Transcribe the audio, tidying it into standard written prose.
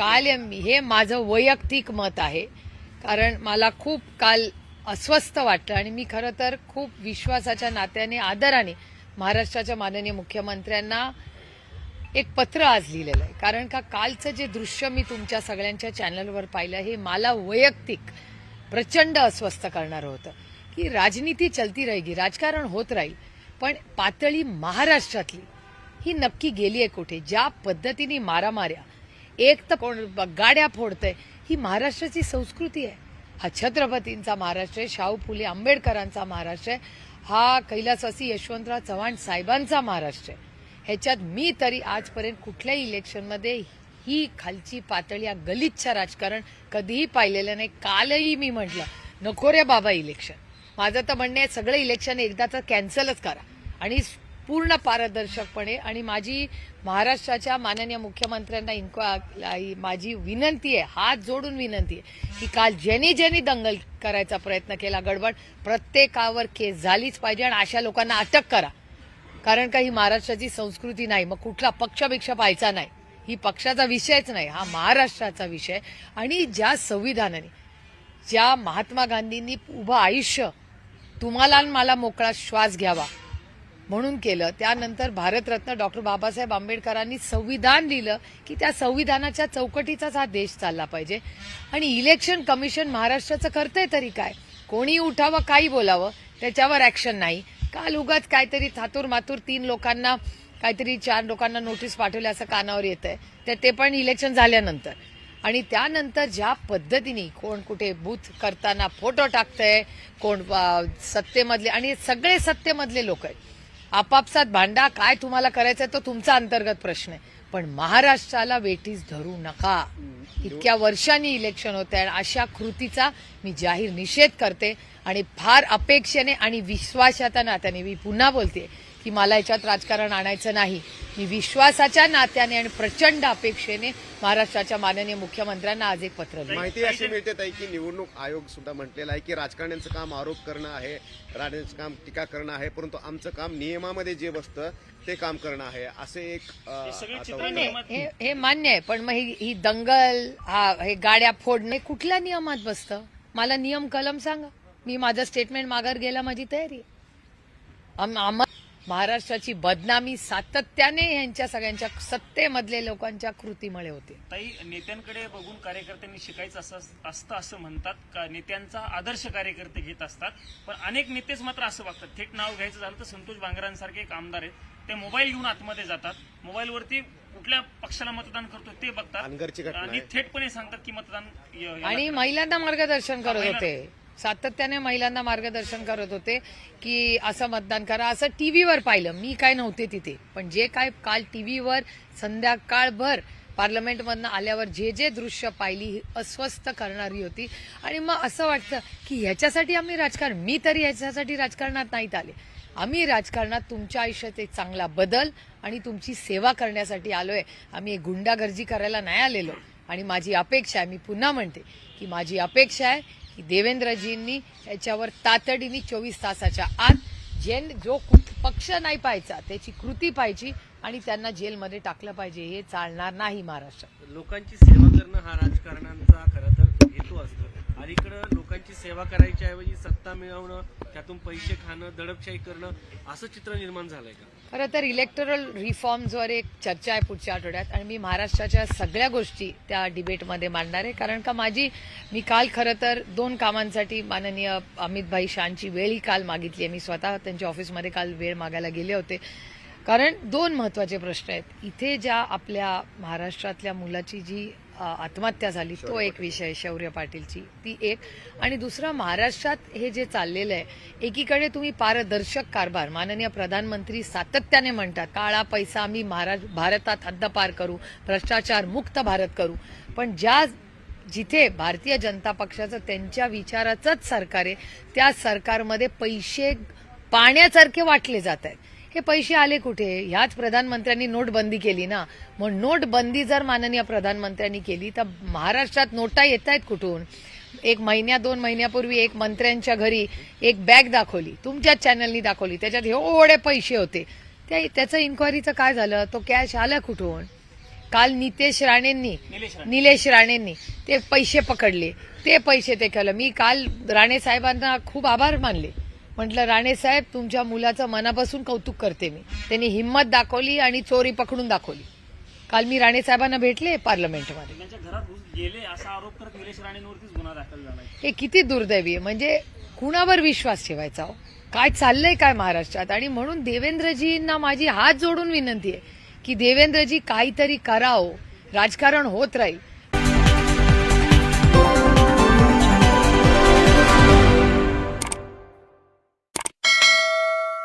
काल हे माझं वैयक्तिक मत आहे, कारण मला खूप काल अस्वस्थ वाटलं आणि मी खरं तर खूप विश्वासाच्या नात्याने आदराने महाराष्ट्राच्या माननीय मुख्यमंत्र्यांना एक पत्र आज लिहिलेलं आहे. कारण का कालचं जे दृश्य मी तुमच्या सगळ्यांच्या चॅनलवर पाहिलं हे मला वैयक्तिक प्रचंड अस्वस्थ करणारं होतं की राजनीती चलती रहेगी, राजकारण होत राहील, पण पातळी महाराष्ट्रातली ही नक्की गेली आहे कुठे? ज्या पद्धतीने मारामाऱ्या, एक तर कोण गाड्या फोडतंय, ही महाराष्ट्राची संस्कृती आहे. हा छत्रपतींचा महाराष्ट्र आहे, शाहू फुले आंबेडकरांचा महाराष्ट्र आहे, हा कैलासवासी यशवंतराव चव्हाण साहेबांचा महाराष्ट्र आहे. ह्याच्यात मी तरी आजपर्यंत कुठल्याही इलेक्शनमध्ये ही खालची पातळी या गलिच्छ राजकारण कधीही पाहिलेलं नाही. कालही मी म्हटलं नको रे बाबा इलेक्शन. माझं तर म्हणणं आहे सगळं इलेक्शन एकदाचं कॅन्सलच करा आणि पूर्ण पारदर्शकपणे. आणि माझी महाराष्ट्राच्या माननीय मुख्यमंत्र्यांना माझी विनंती आहे, हात जोडून विनंती आहे की काल ज्यांनी दंगल करायचा प्रयत्न केला, गडबड, प्रत्येकावर केस झालीच पाहिजे आणि अशा लोकांना अटक करा. कारण का ही महाराष्ट्राची संस्कृती नाही. मग कुठला पक्षपेक्षा पाहायचा नाही, ही पक्षाचा विषयच नाही, हा महाराष्ट्राचा विषय. आणि ज्या संविधानाने, ज्या महात्मा गांधींनी उभं आयुष्य तुम्हाला आणि मला मोकळा श्वास घ्यावा म्हणून केलं, त्यानंतर भारतरत्न डॉक्टर बाबासाहेब आंबेडकरांनी संविधान लिहिलं की त्या संविधानाच्या चौकटीचाच हा देश चालला पाहिजे. आणि इलेक्शन कमिशन महाराष्ट्राचं करतंय तरी काय? कोणी उठावं, काही बोलावं, त्याच्यावर ऍक्शन नाही. काल उगाच काहीतरी थातूर मातूर 3 लोकांना, काहीतरी 4 लोकांना नोटीस पाठवली असं कानावर येत आहे, तर ते पण इलेक्शन झाल्यानंतर. आणि त्यानंतर ज्या पद्धतीने कोण कुठे बूथ करताना फोटो टाकतंय, कोण सत्तेमधले, आणि सगळे सत्तेमधले लोक आहेत, आपापसात भांडा, काय तुम्हाला करायचंय तो तुमचा अंतर्गत प्रश्न आहे, पण महाराष्ट्राला वेठीस धरू नका. इतक्या वर्षांनी इलेक्शन होते आणि अशा कृतीचा मी जाहीर निषेध करते. आणि फार अपेक्षेने आणि विश्वासाच्या नात्याने मी पुन्हा बोलते की मला याच्यात राजकारण आणायचं नाही. मी विश्वासाच्या नात्याने आणि प्रचंड अपेक्षेने महाराष्ट्राच्या माननीय मुख्यमंत्र्यांना आज एक पत्र लिहिलं. माहिती अशी मिळते ताई की निवडणूक आयोग सुद्धा म्हटलेलं आहे की राजकारण्यांचं काम आरोप करणं आहे, राजकारण्यांचं काम टीका करणं आहे, परंतु आमचं काम नियमामध्ये जे बसतं ते काम करणं आहे, असे एक हे मान्य आहे. पण मग ही दंगल, हे गाड्या फोडणे कुठल्या नियमात बसतं? मला नियम कलम सांगा, मी माझं स्टेटमेंट माघार घ्यायला माझी तयारी आहे. महाराष्ट्राची बदनामी सातत्याने यांच्या सगळ्यांच्या सत्तेमधले लोकांच्या कृतीमुळे होते. ताई, नेत्यांकडे बघून कार्यकर्त्यांनी शिकायचं असतं असं म्हणतात का? नेत्यांचा आदर्श कार्यकर्ते घेत असतात, पण अनेक नेतेच मात्र असं वागतात. थेट नाव घ्यायचं झालं तर संतोष बांगरांसारखे एक आमदार आहेत, ते मोबाईल घेऊन आतमध्ये जातात, मोबाईलवरती कुठल्या पक्षाला मतदान करतो ते बघतात आणि थेटपणे सांगतात की मतदान, आणि महिलांना मार्गदर्शन करत होते, सातत्याने महिलांना मार्गदर्शन करत होते की असं मतदान करा. असं टीव्हीवर पाहिलं, मी काय नव्हते तिथे, पण जे काय काल टीव्हीवर संध्याकाळभर पार्लमेंटमधनं आल्यावर जे दृश्य पाहिली ही अस्वस्थ करणारी होती. आणि मग असं वाटतं की ह्याच्यासाठी आम्ही राजकारण, मी तरी ह्याच्यासाठी राजकारणात नाहीत आले. आम्ही राजकारणात तुमच्या आयुष्यात एक चांगला बदल आणि तुमची सेवा करण्यासाठी आलोय. आम्ही एक गुंडागर्दी करायला नाही आलेलो. आणि माझी अपेक्षा आहे, मी पुन्हा म्हणते की माझी अपेक्षा आहे की देवेंद्रजींनी याच्यावर तातडीने 24 तासाच्या आत जो पक्ष नाही पाहायचा त्याची कृती पाहिजे आणि त्यांना जेलमध्ये टाकलं पाहिजे. हे चालणार नाही महाराष्ट्रात. लोकांची सेवा करणं हा राजकारणाचा खरं तर हेतू असतो. अलीकडं लोकांची सेवा करायच्या ऐवजी सत्ता मिळवणं, त्यातून पैसे खाणं, दडपशाही करणं, असं चित्र निर्माण झालंय का? खरं तर इलेक्टोरल रिफॉर्म्सवर एक चर्चा आहे पुढच्या आठवड्यात आणि मी महाराष्ट्राच्या सगळ्या गोष्टी त्या डिबेटमध्ये मांडणार आहे. कारण का मी काल खरं तर 2 कामांसाठी माननीय अमितभाई शाहची वेळही काल मागितली आहे. मी स्वतः त्यांच्या ऑफिसमध्ये काल वेळ मागायला गेले होते, कारण 2 महत्त्वाचे प्रश्न आहेत. इथे ज्या आपल्या महाराष्ट्रातल्या मुलाची जी आत्महत्या झाली तो एक विषय, शौर्य पाटीलची, ती एक. आणि दुसरा, महाराष्ट्रात हे जे चाललेलं आहे, एकीकडे तुम्ही पारदर्शक कारभार, माननीय प्रधानमंत्री सातत्याने म्हणतात काळा पैसा आम्ही भारतात हद्दपार करू, भ्रष्टाचार मुक्त भारत करू, पण जिथे भारतीय जनता पक्षाचं त्यांच्या विचाराचंच सरकार आहे, त्या सरकारमध्ये पैसे पाण्यासारखे वाटले जात आहेत. हे पैसे आले कुठे? ह्याच प्रधानमंत्र्यांनी नोटबंदी केली ना. मग नोटबंदी जर माननीय प्रधानमंत्र्यांनी केली तर महाराष्ट्रात नोटा येत आहेत कुठून? 2 महिन्यापूर्वी एक मंत्र्यांच्या घरी एक बॅग दाखवली, तुमच्याच चॅनलनी दाखवली, त्याच्यात एवढे पैसे होते. त्याचं इन्क्वायरीचं काय झालं? तो कॅश आला कुठून? काल निलेश राणेंनी निलेश ते पैसे पकडले, ते पैसे ते केलं. मी काल राणे साहेबांना खूप आभार मानले. म्हटलं राणे साहेब, तुमच्या मुलाचं मनापासून कौतुक करते मी. त्यांनी हिंमत दाखवली आणि चोरी पकडून दाखवली. काल मी राणे साहेबांना भेटले पार्लमेंटमध्ये. त्यांच्या घरात घुस गेले असा आरोप करत निलेश राणेंवरतीच गुन्हा दाखल झाला. हे किती दुर्दैवी आहे. म्हणजे कुणावर विश्वास ठेवायचा हो? काय चाललंय काय महाराष्ट्रात? आणि म्हणून देवेंद्रजींना माझी हात जोडून विनंती आहे की देवेंद्रजी काहीतरी करावं. राजकारण होत राहील,